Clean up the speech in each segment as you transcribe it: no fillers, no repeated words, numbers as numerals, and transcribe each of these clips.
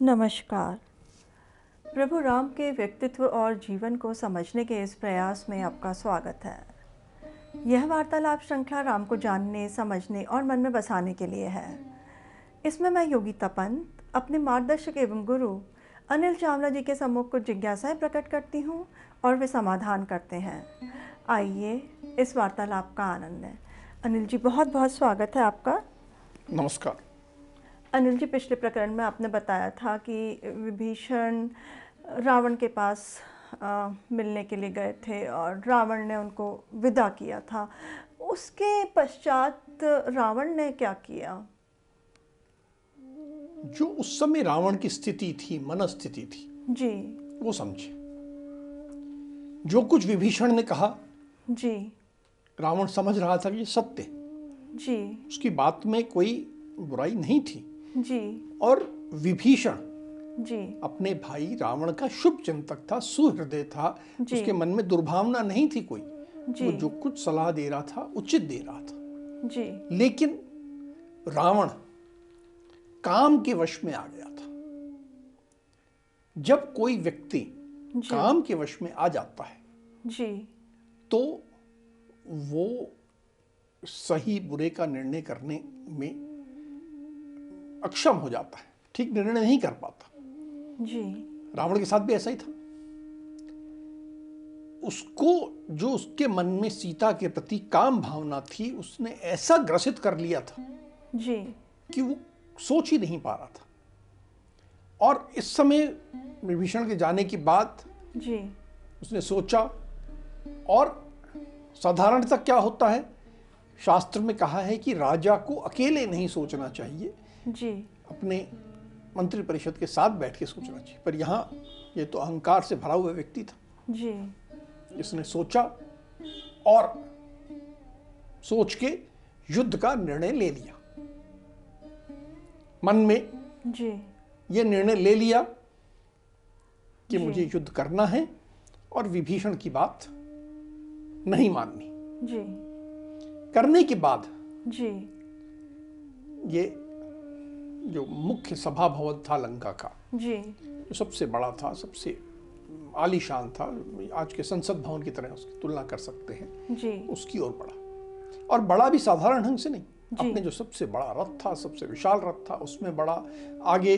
नमस्कार। प्रभु राम के व्यक्तित्व और जीवन को समझने के इस प्रयास में आपका स्वागत है। यह वार्तालाप श्रृंखला राम को जानने, समझने और मन में बसाने के लिए है। इसमें मैं योगिता पंत अपने मार्गदर्शक एवं गुरु अनिल चावला जी के सम्मुख कुछ जिज्ञासाएं प्रकट करती हूँ और वे समाधान करते हैं। आइए इस वार्तालाप का आनंद लें। अनिल जी, बहुत बहुत स्वागत है आपका। नमस्कार। अनिल जी, पिछले प्रकरण में आपने बताया था कि विभीषण रावण के पास मिलने के लिए गए थे और रावण ने उनको विदा किया था। उसके पश्चात रावण ने क्या किया? जो उस समय रावण की स्थिति थी, मनस्थिति थी जी, वो समझे। जो कुछ विभीषण ने कहा जी, रावण समझ रहा था कि ये सत्य, जी, उसकी बात में कोई बुराई नहीं थी। जी, और विभीषण जी, अपने भाई रावण का शुभ चिंतक था, सुहृदय था। उसके मन में दुर्भावना नहीं थी कोई। वो जो कुछ सलाह दे रहा था उचित दे रहा था। जी, लेकिन रावण काम के वश में आ गया था। जब कोई व्यक्ति काम के वश में आ जाता है जी, तो वो सही बुरे का निर्णय करने में अक्षम हो जाता है, ठीक निर्णय नहीं कर पाता। जी, रावण के साथ भी ऐसा ही था। उसको जो उसके मन में सीता के प्रति काम भावना थी, उसने ऐसा ग्रसित कर लिया था जी, कि वो सोच ही नहीं पा रहा था। और इस समय विभीषण के जाने के बाद जी, उसने सोचा। और साधारणतः क्या होता है, शास्त्र में कहा है कि राजा को अकेले नहीं सोचना चाहिए, जी, अपने मंत्री परिषद के साथ बैठ के सोचना चाहिए। पर यहाँ ये तो अहंकार से भरा हुआ व्यक्ति था। जी, इसने सोचा और सोच के युद्ध का निर्णय ले लिया। मन में जी, ये निर्णय ले लिया कि जी, मुझे युद्ध करना है और विभीषण की बात नहीं माननी। जी, करने के बाद जी, ये जो मुख्य सभा भवन था लंका का, जी, जो सबसे बड़ा था, सबसे आलीशान था, आज के संसद भवन की तरह उसकी तुलना कर सकते हैं, जी, उसकी ओर बढ़ा। और बड़ा भी साधारण ढंग से नहीं, अपने जो सबसे बड़ा रथ था, सबसे विशाल रथ था, उसमें बड़ा। आगे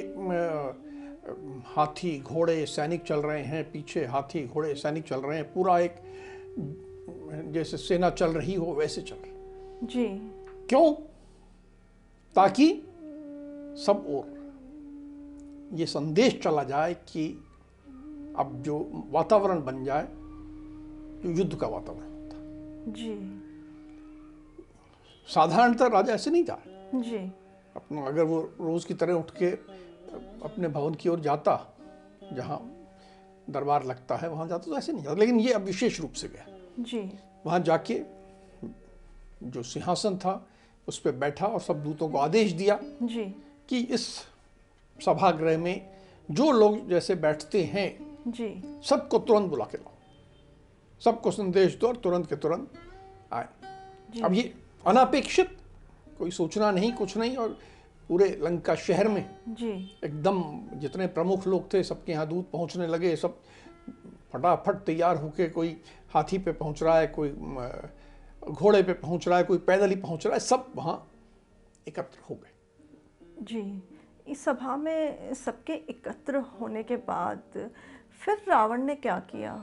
हाथी घोड़े सैनिक चल रहे हैं, पीछे हाथी घोड़े सैनिक चल रहे हैं। पूरा एक जैसे सेना चल रही हो वैसे चल रही। जी, क्यों? ताकि सब ओर ये संदेश चला जाए कि अब जो वातावरण बन जाए, जो युद्ध का वातावरण होता। जी, साधारणतः राजा ऐसे नहीं जाए। जी, अपना अगर वो रोज की तरह उठ के अपने भवन की ओर जाता, जहाँ दरबार लगता है वहाँ जाता, तो ऐसे नहीं जाता। लेकिन ये अब विशेष रूप से गया। जी, वहाँ जाके जो सिंहासन था उस पर बैठा और सब दूतों को आदेश दिया जी, कि इस सभागृह में जो लोग जैसे बैठते हैं जी, सबको तुरंत बुला के लाओ, सबको संदेश दो और तुरंत के तुरंत आए। अब ये अनापेक्षित, कोई सोचना नहीं, कुछ नहीं। और पूरे लंका शहर में जी, एकदम जितने प्रमुख लोग थे सबके यहाँ दूत पहुँचने लगे। सब फटाफट तैयार होके, कोई हाथी पे पहुँच रहा है, कोई घोड़े पे पहुँच रहा है, कोई पैदल ही पहुँच रहा है, सब वहाँ एकत्र हो गए। जी। इस सभा में सबके एकत्र होने के बाद फिर रावण ने क्या किया?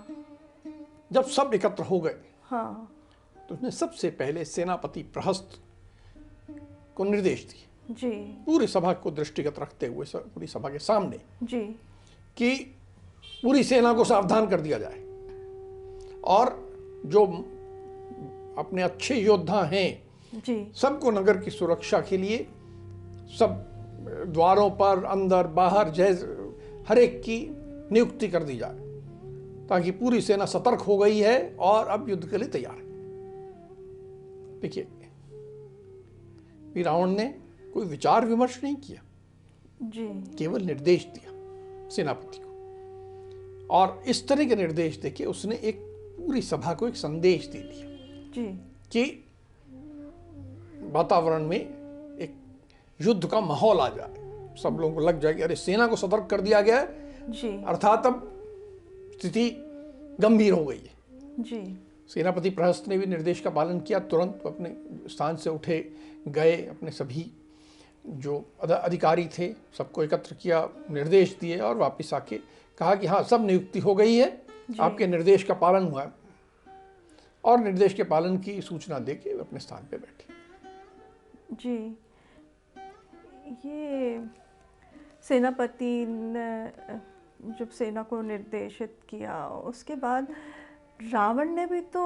जब सब एकत्र हो गए, हाँ, तो उसने सबसे पहले सेनापति प्रहस्त को निर्देश दिए, जी, पूरी सभा को दृष्टिगत रखते हुए, पूरी सभा के सामने, जी, कि पूरी सेना को सावधान कर दिया जाए। और जो अपने अच्छे योद्धा हैं, जी, सबको नगर की सुरक्षा के लिए सब द्वारों पर, अंदर बाहर, हर एक की नियुक्ति कर दी जाए, ताकि पूरी सेना सतर्क हो गई है और अब युद्ध के लिए तैयार है। देखिए, रावण ने कोई विचार विमर्श नहीं किया, जी, केवल निर्देश दिया सेनापति को। और इस तरह के निर्देश देके उसने एक पूरी सभा को एक संदेश दे दिया जी, कि वातावरण में एक युद्ध का माहौल आ जाए, सब लोगों को लग जाएगी अरे सेना को सतर्क कर दिया गया है, जी अर्थात अब स्थिति गंभीर हो गई है। जी सेनापति प्रहस्त ने भी निर्देश का पालन किया, तुरंत अपने स्थान से उठे, गए, अपने सभी जो अधिकारी थे सबको एकत्र किया, निर्देश दिए और वापस आके कहा कि हाँ सब नियुक्ति हो गई है, आपके निर्देश का पालन हुआ है, और निर्देश के पालन की सूचना दे के अपने स्थान पे बैठे। जी, ये सेनापति ने जब सेना को निर्देशित किया उसके बाद रावण ने भी तो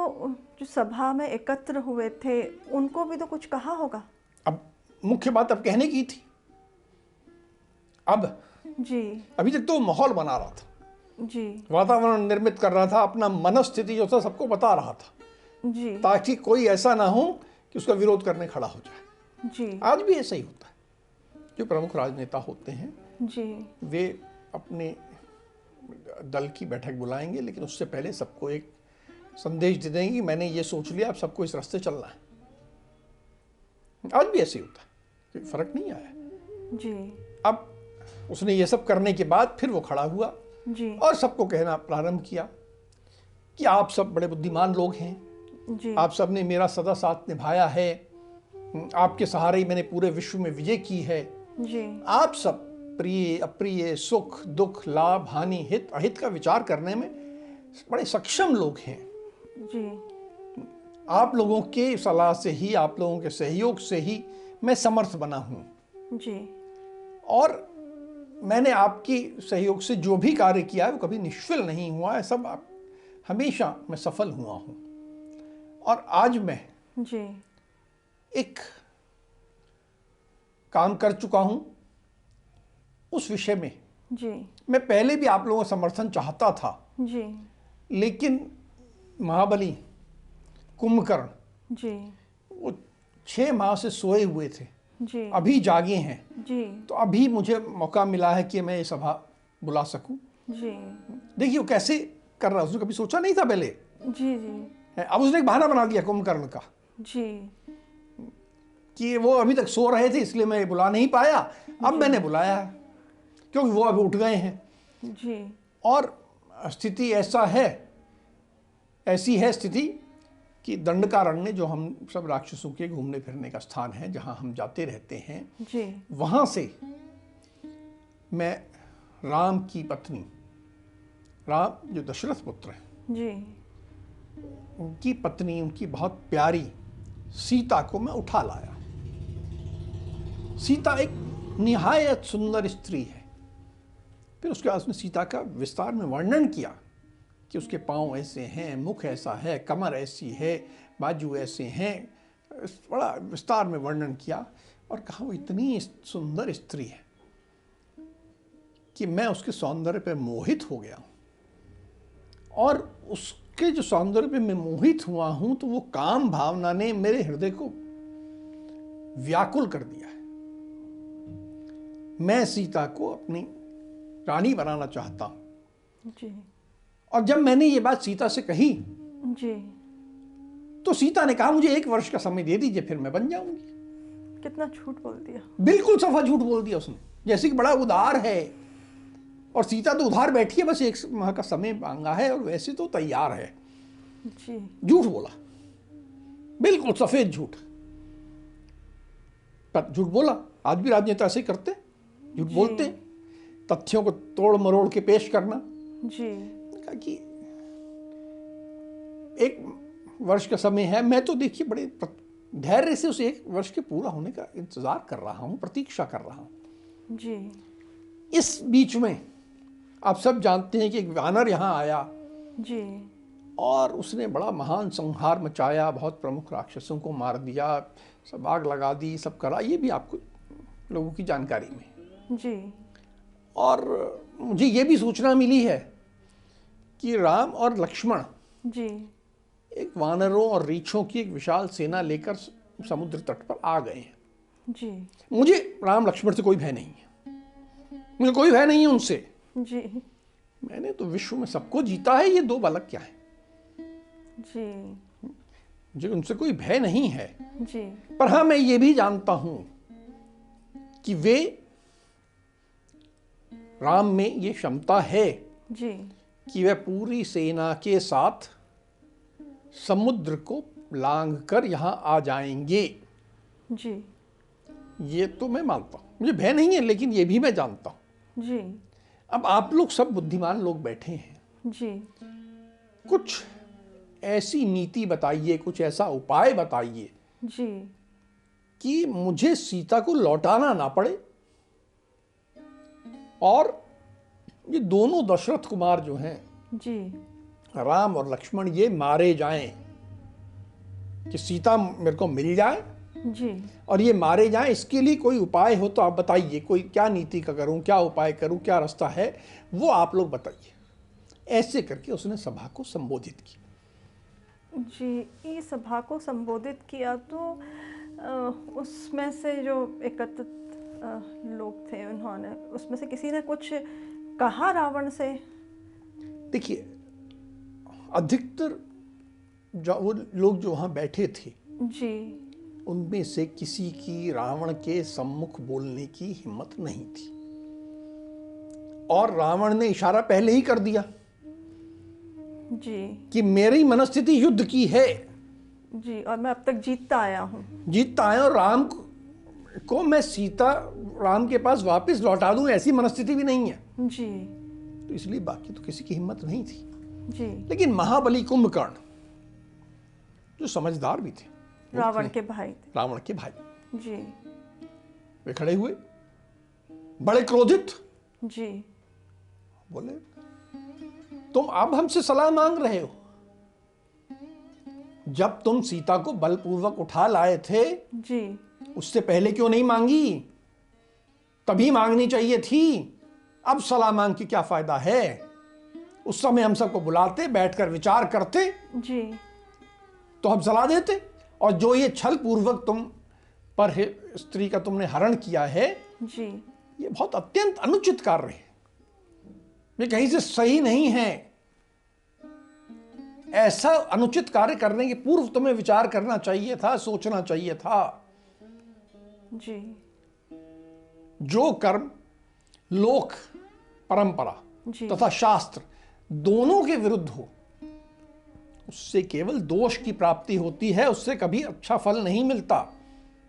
जो सभा में एकत्र हुए थे उनको भी तो कुछ कहा होगा। अब मुख्य बात अब कहने की थी, अब जी अभी तक तो माहौल बना रहा था, जी वातावरण निर्मित कर रहा था, अपना मनस्थिति जो था सबको बता रहा था, जी ताकि कोई ऐसा ना हो कि उसका विरोध करने खड़ा हो जाए। जी आज भी ऐसा ही होता है, जो प्रमुख राजनेता होते हैं जी वे अपने दल की बैठक बुलाएंगे, लेकिन उससे पहले सबको एक संदेश दे देंगे कि मैंने ये सोच लिया, अब सबको इस रास्ते चलना है। आज भी ऐसे ही होता है, कोई फर्क नहीं आया। जी अब उसने ये सब करने के बाद फिर वो खड़ा हुआ जी और सबको कहना प्रारंभ किया कि आप सब बड़े बुद्धिमान लोग हैं, जी आप सब ने मेरा सदा साथ निभाया है, आपके सहारे ही मैंने पूरे विश्व में विजय की है। जी आप सब प्रिय अप्रिय, सुख दुख, लाभ हानि, हित अहित का विचार करने में बड़े सक्षम लोग हैं। जी आप लोगों के सलाह से ही, आप लोगों के सहयोग से ही मैं समर्थ बना हूँ, जी और मैंने आपकी सहयोग से जो भी कार्य किया है वो कभी निष्फल नहीं हुआ है, सब हमेशा मैं सफल हुआ हूँ। और आज मैं जी एक काम कर चुका हूँ उस विषय में। जी मैं पहले भी आप लोगों का समर्थन चाहता था, जी लेकिन महाबली कुंभकर्ण जी वो 6 माह से सोए हुए थे, जी अभी जागे हैं, जी तो अभी मुझे मौका मिला है कि मैं ये सभा बुला सकूं। जी देखिए वो कैसे कर रहा है, उसने कभी सोचा नहीं था पहले, जी जी अब उसने एक बहाना बना दिया कुंभकर्ण का जी कि वो अभी तक सो रहे थे इसलिए मैं बुला नहीं पाया, अब मैंने बुलाया है क्योंकि वो अभी उठ गए हैं। जी और स्थिति ऐसी है स्थिति कि दंडकारण्य, जो हम सब राक्षसों के घूमने फिरने का स्थान है, जहाँ हम जाते रहते हैं, जी वहाँ से मैं राम की पत्नी, राम जो दशरथ पुत्र हैं, जी उनकी पत्नी, उनकी बहुत प्यारी सीता को मैं उठा लाया। सीता एक निहायत सुंदर स्त्री है। फिर उसके बाद उसने सीता का विस्तार में वर्णन किया कि उसके पाँव ऐसे हैं, मुख ऐसा है, कमर ऐसी है, बाजू ऐसे हैं, बड़ा विस्तार में वर्णन किया और कहा वो इतनी सुंदर स्त्री है कि मैं उसके सौंदर्य पे मोहित हो गया हूँ। और उसके जो सौंदर्य पे मैं मोहित हुआ हूँ तो वो काम भावना ने मेरे हृदय को व्याकुल कर दिया है। मैं सीता को अपनी रानी बनाना चाहता हूँ। जी और जब मैंने ये बात सीता से कही जी तो सीता ने कहा मुझे 1 वर्ष का समय दे दीजिए, फिर मैं बन जाऊंगी। कितना झूठ बोल दिया। बिल्कुल सफा झूठ बोल दिया उसने, जैसे कि बड़ा उदार है, और सीता तो उधार बैठी है, बस 1 माह का समय मांगा है और वैसे तो तैयार है। जी झूठ बोला, बिल्कुल सफेद झूठ, पर झूठ बोला। आज भी राजनेता ऐसे ही करते, झूठ बोलते, तथ्यों को तोड़ मरोड़ के पेश करना। जी कहा कि 1 वर्ष का समय है, मैं तो देखिए बड़े धैर्य से उस 1 वर्ष के पूरा होने का इंतजार कर रहा हूँ, प्रतीक्षा कर रहा हूँ। जी इस बीच में आप सब जानते हैं कि एक वानर यहाँ आया जी और उसने बड़ा महान संहार मचाया, बहुत प्रमुख राक्षसों को मार दिया, सब आग लगा दी, सब करा, ये भी आपको लोगों की जानकारी में। जी और मुझे ये भी सूचना मिली है कि राम और लक्ष्मण जी एक वानरों और रीछों की एक विशाल सेना लेकर समुद्र तट पर आ गए हैं। जी मुझे राम लक्ष्मण से कोई भय नहीं है, मुझे कोई भय नहीं है उनसे। जी मैंने तो विश्व में सबको जीता है, ये 2 बालक क्या है, जी मुझे उनसे कोई भय नहीं है। जी पर हाँ, मैं ये भी जानता हूं कि वे राम में ये क्षमता है जी कि वह पूरी सेना के साथ समुद्र को लांघ कर यहाँ आ जाएंगे। जी ये तो मैं मानता हूँ, मुझे भय नहीं है, लेकिन ये भी मैं जानता हूँ। जी अब आप लोग सब बुद्धिमान लोग बैठे हैं, जी कुछ ऐसी नीति बताइए, कुछ ऐसा उपाय बताइए जी कि मुझे सीता को लौटाना ना पड़े और ये दोनों दशरथ कुमार जो हैं, जी राम और लक्ष्मण, ये मारे जाएं, कि सीता मेरे को मिल जाए जी और ये मारे जाएं। इसके लिए कोई उपाय हो तो आप बताइए, कोई क्या नीति का करूं, क्या उपाय करूं, क्या रास्ता है, वो आप लोग बताइए। ऐसे करके उसने सभा को संबोधित किया। जी। इस सभा को संबोधित किया तो उसमें से जो एकत्रित लोग थे, उन्होंने उसमें से किसी ने कुछ कहा रावण से? देखिए, अधिकतर जो वो लोग जो वहाँ बैठे थे, जी उनमें से किसी की रावण के सम्मुख बोलने की हिम्मत नहीं थी, और रावण ने इशारा पहले ही कर दिया जी कि मेरी मनस्थिति युद्ध की है, जी, और मैं अब तक जीतता आया हूँ। जीतता आया, और राम को मैं सीता राम के पास वापस लौटा दूं, ऐसी मनस्थिति भी नहीं है। जी तो इसलिए बाकी तो किसी की हिम्मत नहीं थी। जी। लेकिन महाबली कुंभकर्ण, जो समझदार भी थे, रावण के भाई थे। रावण के भाई, जी वे खड़े हुए, बड़े क्रोधित, जी बोले तुम अब हमसे सलाह मांग रहे हो? जब तुम सीता को बलपूर्वक उठा लाए थे, जी उससे पहले क्यों नहीं मांगी? तभी मांगनी चाहिए थी। अब सलाह मांग के क्या फायदा है? उस समय हम सबको बुलाते, बैठकर विचार करते, जी तो हम सलाह देते। और जो ये छल पूर्वक तुम पर स्त्री का तुमने हरण किया है, जी ये बहुत अत्यंत अनुचित कार्य है, ये कहीं से सही नहीं है। ऐसा अनुचित कार्य करने के पूर्व तुम्हें विचार करना चाहिए था, सोचना चाहिए था। जी जो कर्म लोक परंपरा जी तथा शास्त्र दोनों के विरुद्ध हो, उससे केवल दोष की प्राप्ति होती है, उससे कभी अच्छा फल नहीं मिलता।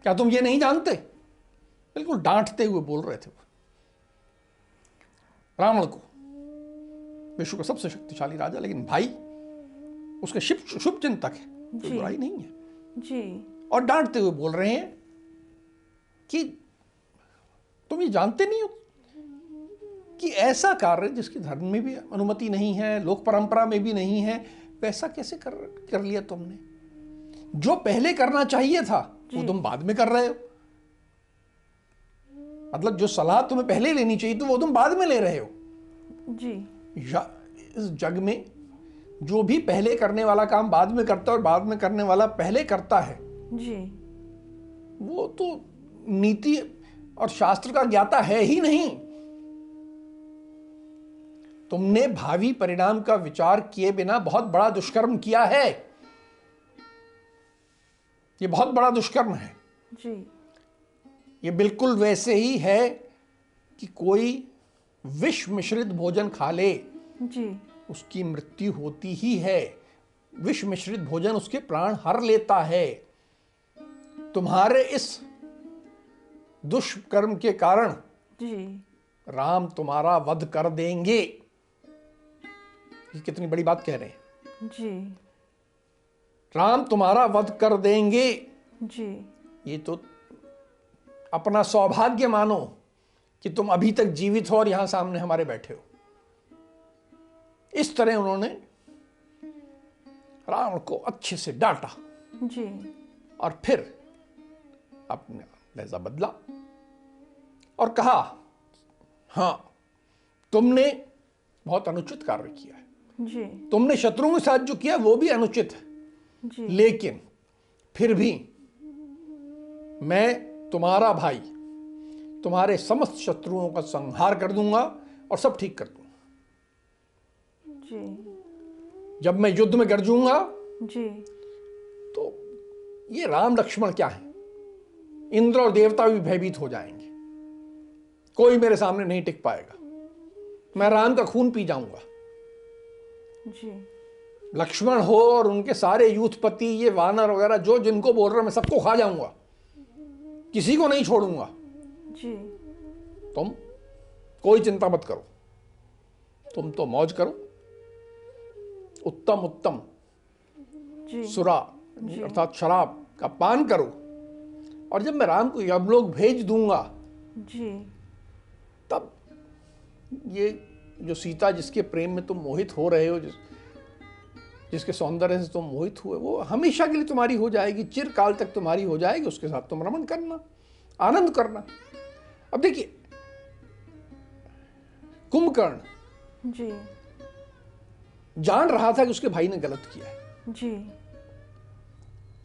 क्या तुम ये नहीं जानते? बिल्कुल डांटते हुए बोल रहे थे रावण को, विश्व का सबसे शक्तिशाली राजा, लेकिन भाई उसके शुभ चिंतक है, कोई जी। बुराई नहीं है। जी और डांटते हुए बोल रहे हैं कि तुम ये जानते नहीं हो कि ऐसा कार्य जिसकी धर्म में भी अनुमति नहीं है, लोक परंपरा में भी नहीं है, वैसा कैसे कर लिया तुमने? जो पहले करना चाहिए था वो तुम बाद में कर रहे हो। मतलब जो सलाह तुम्हें पहले लेनी चाहिए तो वो तुम बाद में ले रहे हो। जी। इस जग में जो भी पहले करने वाला काम बाद में करता है और बाद में करने वाला पहले करता है, जी वो तो नीति और शास्त्र का ज्ञाता है ही नहीं। तुमने भावी परिणाम का विचार किए बिना बहुत बड़ा दुष्कर्म किया है। ये बहुत बड़ा दुष्कर्म है। जी ये बिल्कुल वैसे ही है कि कोई विष मिश्रित भोजन खा ले, जी उसकी मृत्यु होती ही है। विष मिश्रित भोजन उसके प्राण हर लेता है। तुम्हारे इस दुष्कर्म के कारण जी राम तुम्हारा वध कर देंगे। ये कितनी बड़ी बात कह रहे हैं। जी राम तुम्हारा वध कर देंगे। जी। ये तो अपना सौभाग्य मानो कि तुम अभी तक जीवित हो और यहां सामने हमारे बैठे हो। इस तरह उन्होंने रावण को अच्छे से डांटा जी और फिर अपना लहजा बदला और कहा, हां, तुमने बहुत अनुचित कार्य किया है। जी तुमने शत्रुओं के साथ जो किया वो भी अनुचित है, जी। लेकिन फिर भी मैं तुम्हारा भाई तुम्हारे समस्त शत्रुओं का संहार कर दूंगा और सब ठीक कर दूंगा। जी जब मैं युद्ध में गरजूंगा जी तो ये राम लक्ष्मण क्या है, इंद्र और देवता भी भयभीत हो जाएंगे, कोई मेरे सामने नहीं टिक पाएगा। मैं राम का खून पी जाऊंगा। जी लक्ष्मण हो और उनके सारे यूथपति, ये वानर वगैरह जो जिनको बोल रहा मैं सबको खा जाऊंगा, किसी को नहीं छोड़ूंगा। जी तुम कोई चिंता मत करो, तुम तो मौज करो, उत्तम उत्तम जी सुरा अर्थात शराब का पान करो, और जब मैं राम को यमलोक भेज दूंगा जी तब ये जो सीता जिसके प्रेम में तुम मोहित हो रहे हो, जिसके सौंदर्य से तुम मोहित हुए, वो हमेशा के लिए तुम्हारी हो जाएगी, चिरकाल तक तुम्हारी हो जाएगी। उसके साथ तुम रमन करना, आनंद करना। अब देखिए, कुंभकर्ण जी जान रहा था कि उसके भाई ने गलत किया है, जी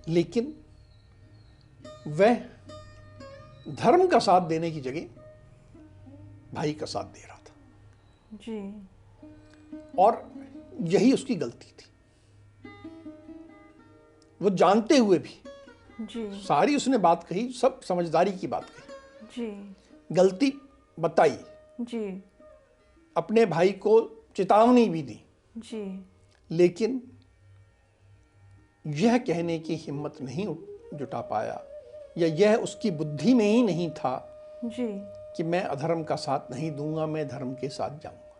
लेकिन वह धर्म का साथ देने की जगह भाई का साथ दे रहा था, जी और यही उसकी गलती थी। वो जानते हुए भी जी सारी उसने बात कही, सब समझदारी की बात कही, जी गलती बताई, जी अपने भाई को चेतावनी भी दी, जी लेकिन यह कहने की हिम्मत नहीं जुटा पाया, या यह उसकी बुद्धि में ही नहीं था जी कि मैं अधर्म का साथ नहीं दूंगा, मैं धर्म के साथ जाऊंगा।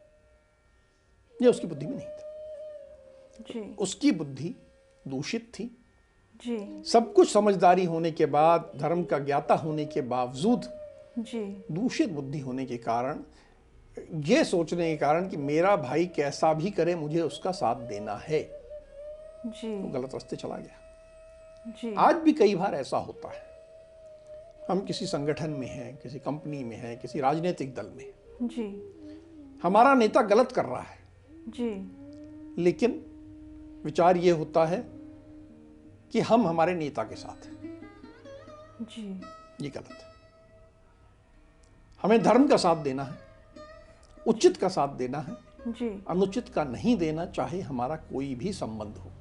यह उसकी बुद्धि में नहीं था। जी उसकी बुद्धि दूषित थी। जी सब कुछ समझदारी होने के बाद, धर्म का ज्ञाता होने के बावजूद, जी दूषित बुद्धि होने के कारण, यह सोचने के कारण कि मेरा भाई कैसा भी करे मुझे उसका साथ देना है, जी वो गलत रास्ते चला गया। जी आज भी कई बार ऐसा होता है, हम किसी संगठन में हैं, किसी कंपनी में हैं, किसी राजनीतिक दल में, जी हमारा नेता गलत कर रहा है, जी लेकिन विचार ये होता है कि हम हमारे नेता के साथ हैं। जी ये गलत है। हमें धर्म का साथ देना है, उचित का साथ देना है, जी अनुचित का नहीं देना, चाहे हमारा कोई भी संबंध हो।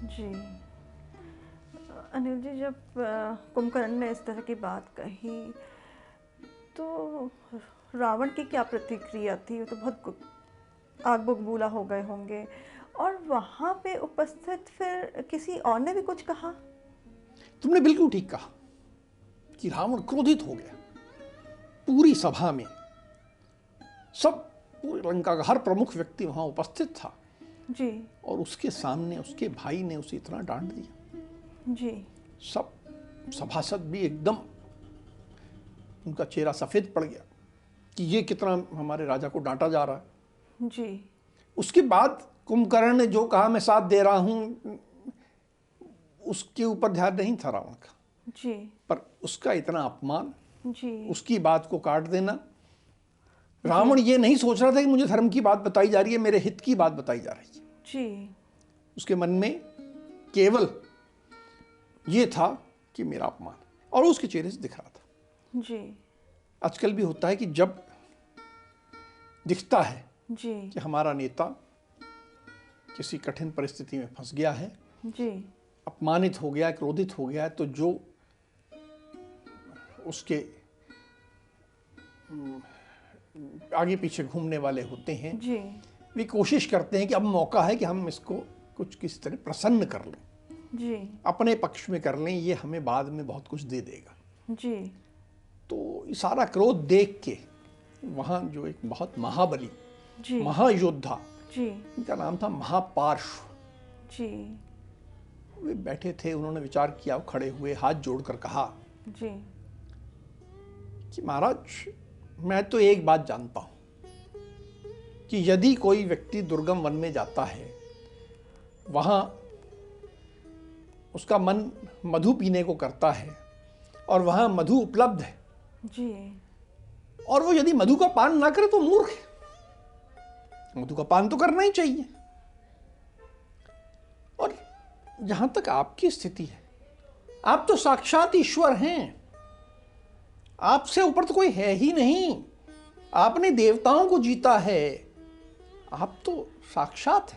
जी अनिल जी, जब कुंभकर्ण ने इस तरह की बात कही तो रावण की क्या प्रतिक्रिया थी? वो तो बहुत आग बबूला हो गए होंगे, और वहाँ पे उपस्थित फिर किसी और ने भी कुछ कहा? तुमने बिल्कुल ठीक कहा कि रावण क्रोधित हो गया। पूरी सभा में सब, पूरी लंका का हर प्रमुख व्यक्ति वहां उपस्थित था, जी और उसके सामने उसके भाई ने उसे इतना डांट दिया। जी सब सभासद भी एकदम, उनका चेहरा सफेद पड़ गया कि ये कितना हमारे राजा को डांटा जा रहा है। जी उसके बाद कुंभकर्ण ने जो कहा मैं साथ दे रहा हूं, उसके ऊपर ध्यान नहीं था रावण का, जी पर उसका इतना अपमान, जी उसकी बात को काट देना। रावण ये नहीं सोच रहा था कि मुझे धर्म की बात बताई जा रही है, मेरे हित की बात बताई जा रही है। जी उसके मन में केवल ये था कि मेरा अपमान, और उसके चेहरे से दिख रहा था। जी आजकल भी होता है कि जब दिखता है जी कि हमारा नेता किसी कठिन परिस्थिति में फंस गया है, जी अपमानित हो गया, क्रोधित हो गया है, तो जो उसके आगे पीछे घूमने वाले होते हैं, जी वे कोशिश करते हैं कि अब मौका है कि हम इसको कुछ किसी तरह प्रसन्न कर लें, जी अपने पक्ष में कर लें, ये हमें बाद में बहुत कुछ दे देगा। जी तो ये सारा क्रोध देख के वहाँ जो एक बहुत महाबली जी महायोद्धा, जी इनका नाम था महापार्श्व, जी वे बैठे थे। उन्होंने विचार किया, खड़े हुए, हाथ जोड़कर कहा जी कि महाराज, मैं तो एक बात जानता हूं कि यदि कोई व्यक्ति दुर्गम वन में जाता है, वहां उसका मन मधु पीने को करता है, और वहां मधु उपलब्ध है, जी और वो यदि मधु का पान ना करे तो मूर्ख है। मधु का पान तो करना ही चाहिए। और जहां तक आपकी स्थिति है, आप तो साक्षात ईश्वर हैं, आपसे ऊपर तो कोई है ही नहीं। आपने देवताओं को जीता है, आप तो साक्षात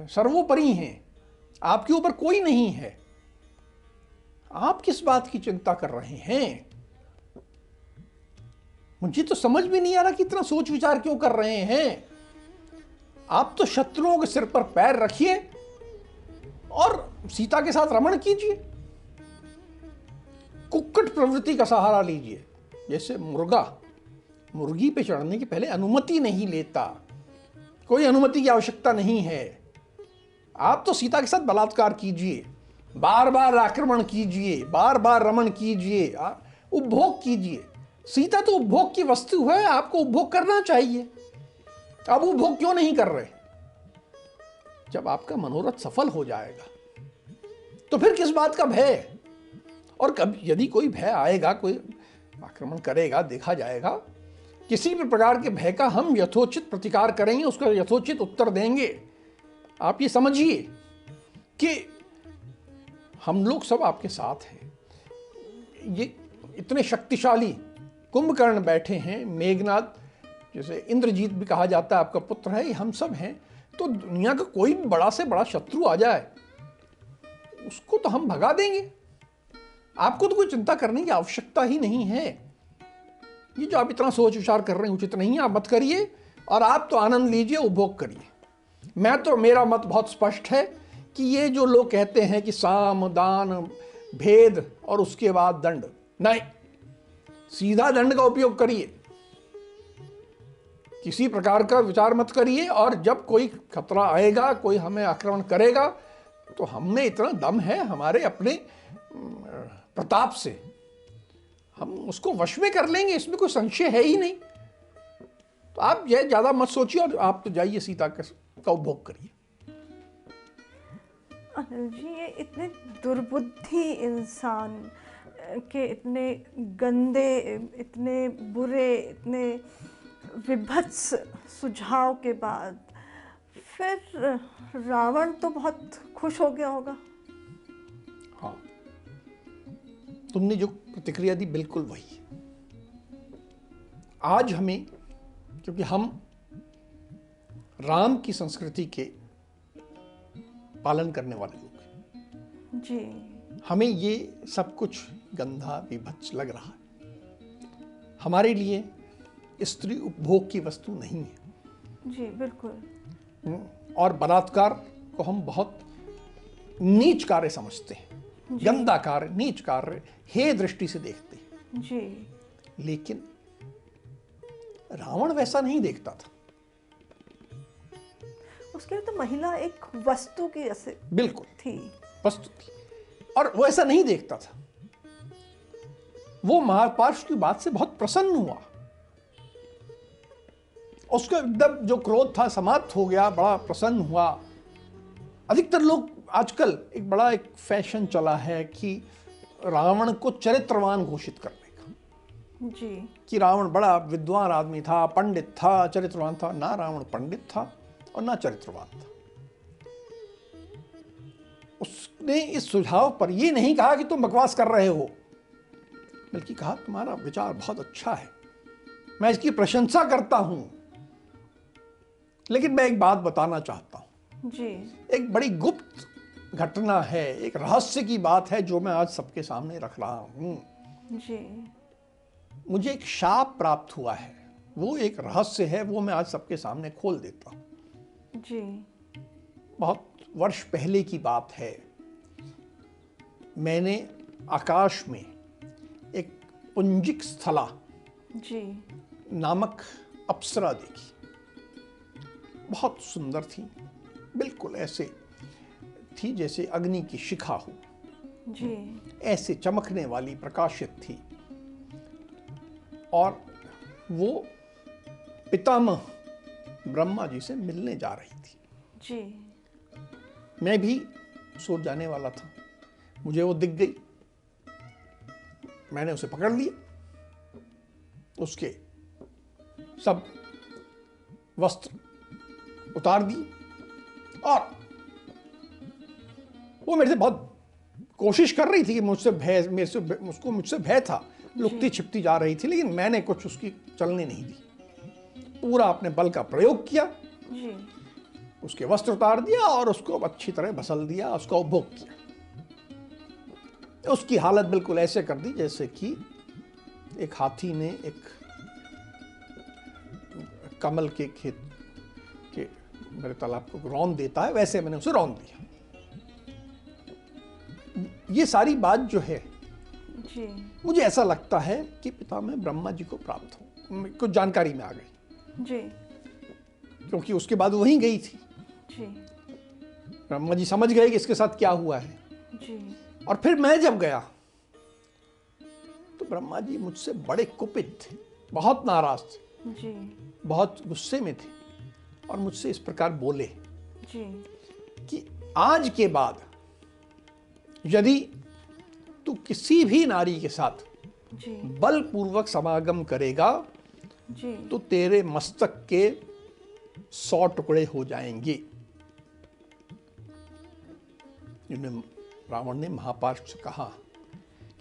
सर्वोपरि हैं, आपके ऊपर कोई नहीं है। आप किस बात की चिंता कर रहे हैं? मुझे तो समझ भी नहीं आ रहा कि इतना सोच विचार क्यों कर रहे हैं। आप तो शत्रुओं के सिर पर पैर रखिए और सीता के साथ रमण कीजिए, कुक्कट प्रवृत्ति का सहारा लीजिए। जैसे मुर्गी पे चढ़ने के पहले अनुमति नहीं लेता, कोई अनुमति की आवश्यकता नहीं है। आप तो सीता के साथ बलात्कार कीजिए, बार बार आक्रमण कीजिए, बार बार रमण कीजिए, उपभोग कीजिए। सीता तो उपभोग की वस्तु है, आपको उपभोग करना चाहिए। आप उपभोग क्यों नहीं कर रहे? जब आपका मनोरथ सफल हो जाएगा तो फिर किस बात का भय? और कभी यदि कोई भय आएगा, कोई आक्रमण करेगा, देखा जाएगा, किसी भी प्रकार के भय का हम यथोचित प्रतिकार करेंगे, उसका यथोचित उत्तर देंगे। आप ये समझिए कि हम लोग सब आपके साथ हैं। ये इतने शक्तिशाली कुंभकर्ण बैठे हैं, मेघनाद जैसे इंद्रजीत भी कहा जाता है आपका पुत्र है, हम सब हैं। तो दुनिया का कोई भी बड़ा से बड़ा शत्रु आ जाए, उसको तो हम भगा देंगे। आपको तो कोई चिंता करने की आवश्यकता ही नहीं है। ये जो आप इतना सोच विचार कर रहे हैं उचित नहीं है, आप मत करिए। और आप तो आनंद लीजिए, उपभोग करिए। मेरा मत बहुत स्पष्ट है कि ये जो लोग कहते हैं कि साम दान भेद और उसके बाद दंड, नहीं, सीधा दंड का उपयोग करिए, किसी प्रकार का विचार मत करिए। और जब कोई खतरा आएगा, कोई हमें आक्रमण करेगा, तो हम में इतना दम है हमारे अपने प्रताप से, हम उसको वश में कर लेंगे, इसमें कोई संशय है ही नहीं। तो आप ये ज्यादा मत सोचिए और आप तो जाइए सीता का उपभोग करिए। अनिल जी, ये इतने दुर्बुद्धि इंसान के इतने गंदे, इतने बुरे, इतने विभत्स सुझाव के बाद फिर रावण तो बहुत खुश हो गया होगा। हाँ, तुमने जो प्रतिक्रिया दी बिल्कुल वही है। आज हमें, क्योंकि हम राम की संस्कृति के पालन करने वाले लोग हैं जी, हमें ये सब कुछ गंदा विभत्स लग रहा है। हमारे लिए स्त्री उपभोग की वस्तु नहीं है। जी बिल्कुल। और बलात्कार को हम बहुत नीच कार्य समझते हैं, गंदा कार्य, नीच कार्य, हे दृष्टि से देखते हैं जी। लेकिन रावण वैसा नहीं देखता था। उसके लिए तो महिला एक वस्तु की जैसे बिल्कुल थी, वस्तु थी, और वो ऐसा नहीं देखता था। वो महापार्श की बात से बहुत प्रसन्न हुआ, उसका एकदम जो क्रोध था समाप्त हो गया, बड़ा प्रसन्न हुआ। अधिकतर लोग आजकल एक फैशन चला है कि रावण को चरित्रवान घोषित करने का जी, कि रावण बड़ा विद्वान आदमी था, पंडित था, चरित्रवान था। ना रावण पंडित था और ना चरित्रवान था। उसने इस सुझाव पर यह नहीं कहा कि तुम बकवास कर रहे हो, बल्कि कहा तुम्हारा विचार बहुत अच्छा है, मैं इसकी प्रशंसा करता हूं, लेकिन मैं एक बात बताना चाहता हूं जी। एक बड़ी गुप्त घटना है, एक रहस्य की बात है जो मैं आज सबके सामने रख रहा हूं जी। मुझे एक शाप प्राप्त हुआ है, वो एक रहस्य है, वो मैं आज सबके सामने खोल देता हूं जी। बहुत वर्ष पहले की बात है। मैंने आकाश में एक पुंजिक स्थला जी नामक अप्सरा देखी। बहुत सुंदर थी, बिल्कुल ऐसे थी जैसे अग्नि की शिखा हो जी। ऐसे चमकने वाली, प्रकाशित थी। और वो पितामह ब्रह्मा जी से मिलने जा रही थी। जी। मैं भी सो जाने वाला था, मुझे वो दिख गई। मैंने उसे पकड़ लिया, उसके सब वस्त्र उतार दिए और वो मेरे से बहुत कोशिश कर रही थी कि मुझसे भय था, लुकती छिपती जा रही थी, लेकिन मैंने कुछ उसकी चलने नहीं दी। पूरा अपने बल का प्रयोग किया जी। उसके वस्त्र उतार दिया और उसको अच्छी तरह भसल दिया, उसका उपभोग किया। उसकी हालत बिल्कुल ऐसे कर दी जैसे कि एक हाथी ने एक कमल के खेत के मेरे तालाब को रौंद देता है, वैसे मैंने उसे रौंद दिया। ये सारी बात जो है जी। मुझे ऐसा लगता है कि पितामह ब्रह्मा जी को प्राप्त हो, कुछ जानकारी में आ गई जी। क्योंकि उसके बाद वहीं गई थी। जी। ब्रह्मा जी समझ गए कि इसके साथ क्या हुआ है। जी। और फिर मैं जब गया तो ब्रह्मा जी मुझसे बड़े कुपित थे, बहुत नाराज थे, जी। बहुत गुस्से में थे और मुझसे इस प्रकार बोले जी। कि आज के बाद यदि तू किसी भी नारी के साथ जी। बलपूर्वक समागम करेगा जी। तो तेरे मस्तक के 100 टुकड़े हो जाएंगे। रावण ने महापार्श से कहा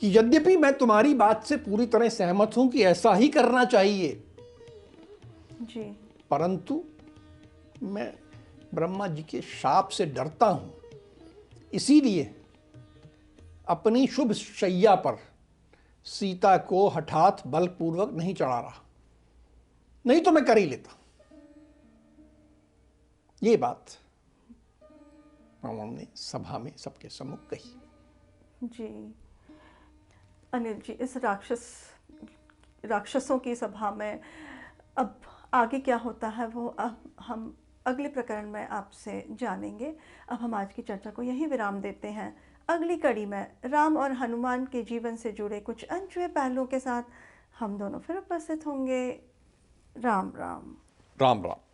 कि यद्यपि मैं तुम्हारी बात से पूरी तरह सहमत हूं कि ऐसा ही करना चाहिए, जी। परंतु मैं ब्रह्मा जी के शाप से डरता हूं, इसीलिए अपनी शुभ शैया पर सीता को हठात बलपूर्वक नहीं चढ़ा रहा, नहीं तो मैं कर ही लेता। ये बात रावण ने सभा में सबके सम्मुख कही। जी। अनिल जी, इस राक्षसों की सभा में अब आगे क्या होता है वो अब हम अगले प्रकरण में आपसे जानेंगे। अब हम आज की चर्चा को यहीं विराम देते हैं। अगली कड़ी में राम और हनुमान के जीवन से जुड़े कुछ अनछुए पहलुओं के साथ हम दोनों फिर उपस्थित होंगे। राम राम। राम राम।